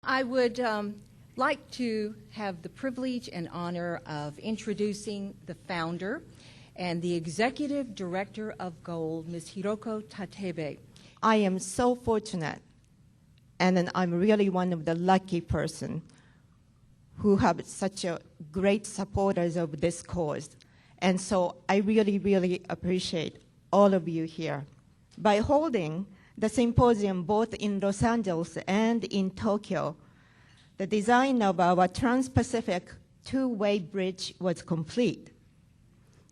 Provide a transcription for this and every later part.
I would like to have the privilege and honor of introducing the founder and the executive director of Gold, Ms. Hiroko Tatebe. I am so fortunate, and then I'm really one of the lucky person who have such a great supporters of this cause. And so I really, really appreciate all of you here. By holding the symposium both in Los Angeles and in Tokyo, the design of our Trans-Pacific two-way bridge was complete.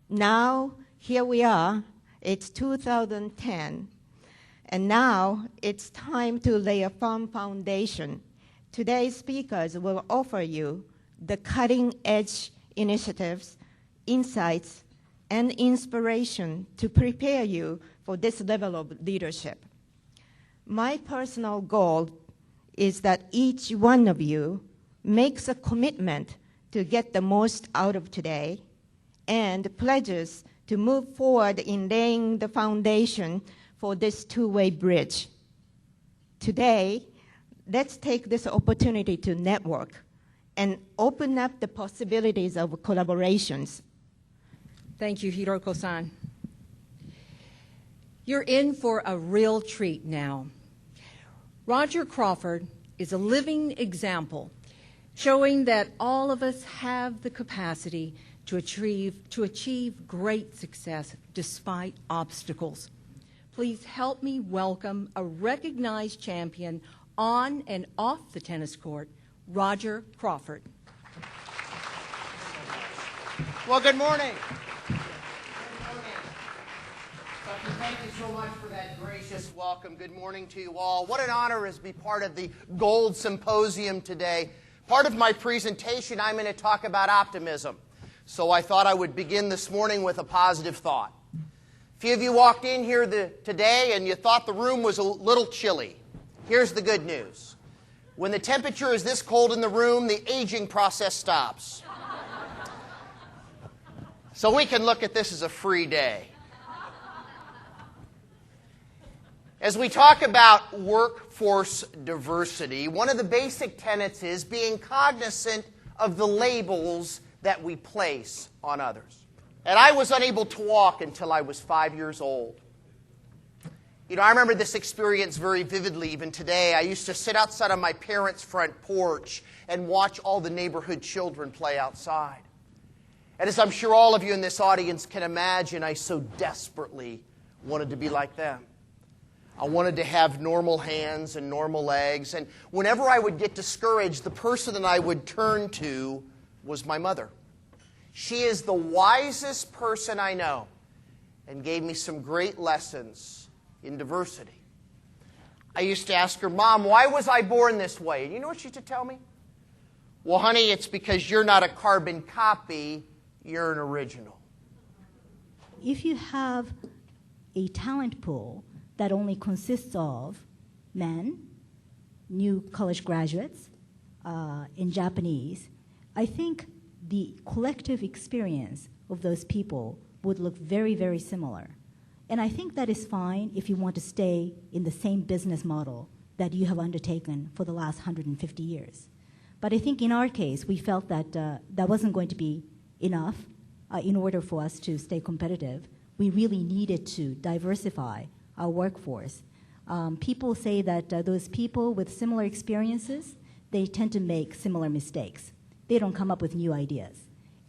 Now, here we are, it's 2010, and now it's time to lay a firm foundation. Today's speakers will offer you the cutting-edge initiatives, insights, and inspiration to prepare you for this level of leadership. My personal goal is that each one of you makes a commitment to get the most out of today and pledges to move forward in laying the foundation for this two-way bridge. Today, let's take this opportunity to network and open up the possibilities of collaborations. Thank you, Hiroko-san. You're in for a real treat now. Roger Crawford is a living example showing that all of us have the capacity to achieve great success despite obstacles. Please help me welcome a recognized champion on and off the tennis court, Roger Crawford. Well, good morning. Thank you so much for that gracious welcome. Good morning to you all. What an honor is to be part of the Gold Symposium today. Part of my presentation, I'm going to talk about optimism. So I thought I would begin this morning with a positive thought. A few of you walked in here today and you thought the room was a little chilly. Here's the good news. When the temperature is this cold in the room, the aging process stops. So we can look at this as a free day. As we talk about workforce diversity, one of the basic tenets is being cognizant of the labels that we place on others. And I was unable to walk until I was 5 years old. You know, I remember this experience very vividly even today. I used to sit outside on my parents' front porch and watch all the neighborhood children play outside. And as I'm sure all of you in this audience can imagine, I so desperately wanted to be like them. I wanted to have normal hands and normal legs. And whenever I would get discouraged, the person that I would turn to was my mother. She is the wisest person I know and gave me some great lessons in diversity. I used to ask her, Mom, why was I born this way? And you know what she used to tell me? Well, honey, it's because you're not a carbon copy, you're an original. If you have a talent pool that only consists of men, new college graduates, in Japanese, I think the collective experience of those people would look very, very similar. And I think that is fine if you want to stay in the same business model that you have undertaken for the last 150 years. But I think in our case, we felt that that wasn't going to be enough in order for us to stay competitive. We really needed to diversify our workforce. People say that those people with similar experiences, they tend to make similar mistakes. They don't come up with new ideas.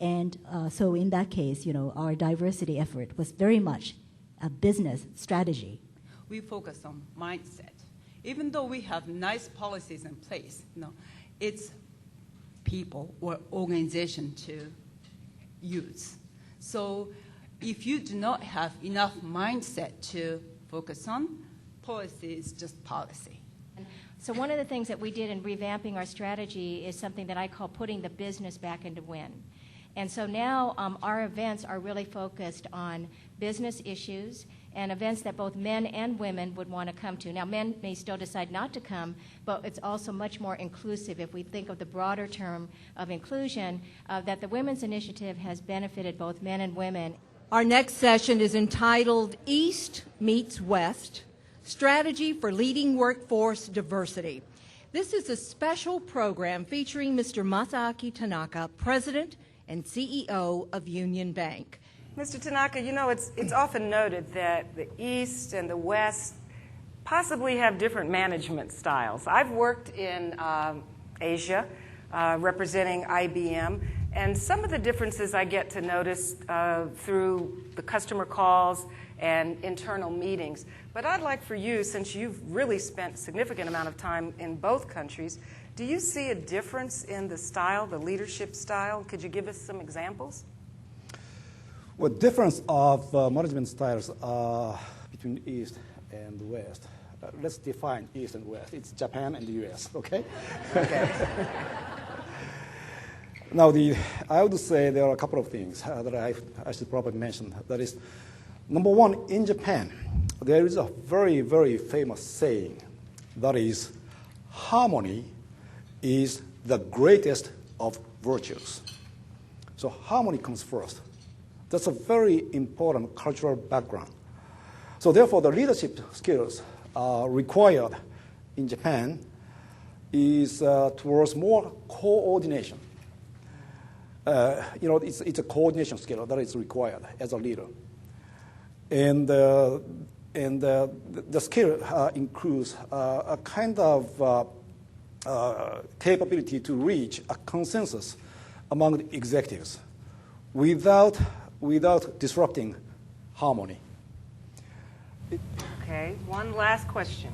And so in that case, you know, our diversity effort was very much a business strategy. We focus on mindset. Even though we have nice policies in place, you know, it's people or organization to use. So if you do not have enough mindset to focus on, policy is just policy. So one of the things that we did in revamping our strategy is something that I call putting the business back into win. And so now our events are really focused on business issues and events that both men and women would want to come to. Now, men may still decide not to come, but it's also much more inclusive. If we think of the broader term of inclusion, that the Women's Initiative has benefited both men and women. Our next session is entitled East Meets West, Strategy for Leading Workforce Diversity. This is a special program featuring Mr. Masaaki Tanaka, President and CEO of Union Bank. Mr. Tanaka, you know, it's often noted that the East and the West possibly have different management styles. I've worked in Asia representing IBM, and some of the differences I get to notice through the customer calls and internal meetings. But I'd like for you, since you've really spent a significant amount of time in both countries, do you see a difference in the style, the leadership style? Could you give us some examples? Well, difference of management styles between East and West. Let's define East and West. It's Japan and the U.S., okay? Okay. Now, I would say there are a couple of things that I should probably mention. That is, number one, in Japan, there is a very, very famous saying. That is, harmony is the greatest of virtues. So harmony comes first. That's a very important cultural background. So therefore, the leadership skills required in Japan is towards more coordination. It's a coordination skill that is required as a leader. And the skill includes a kind of capability to reach a consensus among the executives without disrupting harmony. Okay, one last question.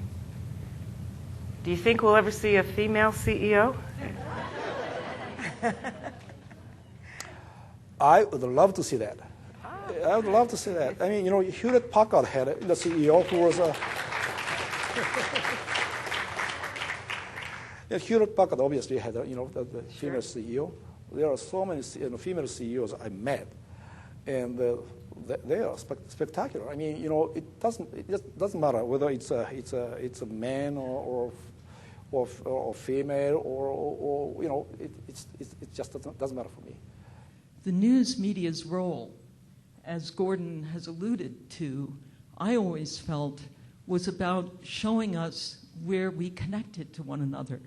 Do you think we'll ever see a female CEO? I would love to see that. I would love to see that. I mean, Hewlett Packard had the CEO who was Hewlett Packard obviously had the female CEO. There are so many female CEOs I met, and they are spectacular. I mean, it doesn't matter whether it's a man or female or it just doesn't matter for me. The news media's role, as Gordon has alluded to, I always felt was about showing us where we connected to one another.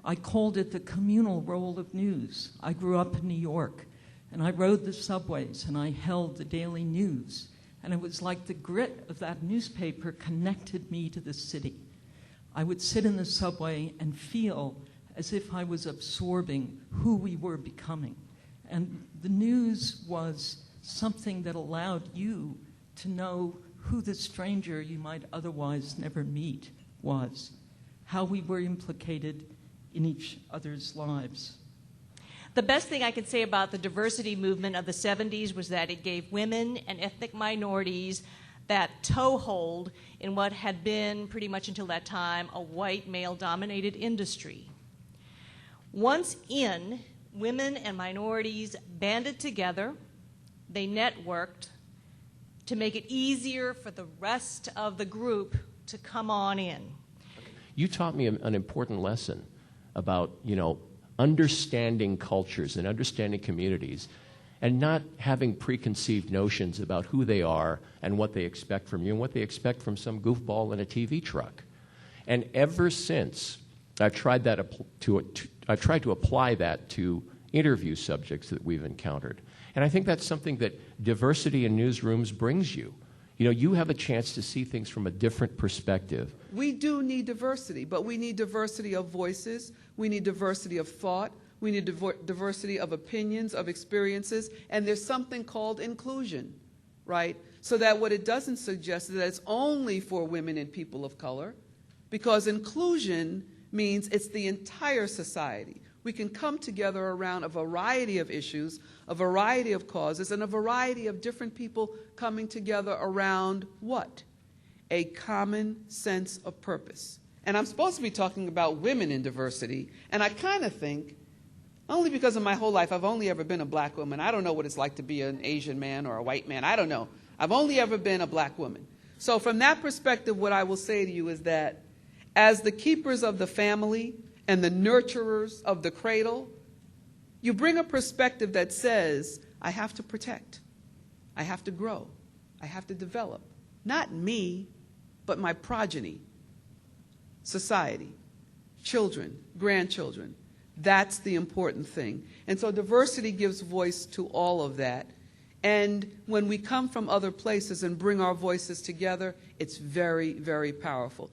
I called it the communal role of news. I grew up in New York, and I rode the subways, and I held the daily news. And it was like the grit of that newspaper connected me to the city. I would sit in the subway and feel as if I was absorbing who we were becoming. And the news was something that allowed you to know who the stranger you might otherwise never meet was, how we were implicated in each other's lives. The best thing I could say about the diversity movement of the 70s was that it gave women and ethnic minorities that toehold in what had been, pretty much until that time, a white male-dominated industry. Once in, women and minorities banded together, they networked to make it easier for the rest of the group to come on in. You taught me an important lesson about, understanding cultures and understanding communities and not having preconceived notions about who they are and what they expect from you and what they expect from some goofball in a TV truck. And ever since, I've tried to apply that to interview subjects that we've encountered. And I think that's something that diversity in newsrooms brings you. You have a chance to see things from a different perspective. We do need diversity, but we need diversity of voices. We need diversity of thought. We need diversity of opinions, of experiences. And there's something called inclusion, right? So that what it doesn't suggest is that it's only for women and people of color, because inclusion means it's the entire society. We can come together around a variety of issues, a variety of causes, and a variety of different people coming together around what? A common sense of purpose. And I'm supposed to be talking about women in diversity, and I kind of think, only because of my whole life, I've only ever been a black woman. I don't know what it's like to be an Asian man or a white man. I don't know. I've only ever been a black woman. So from that perspective, what I will say to you is that as the keepers of the family and the nurturers of the cradle, you bring a perspective that says, I have to protect, I have to grow, I have to develop. Not me, but my progeny, society, children, grandchildren. That's the important thing. And so diversity gives voice to all of that. And when we come from other places and bring our voices together, it's very, very powerful.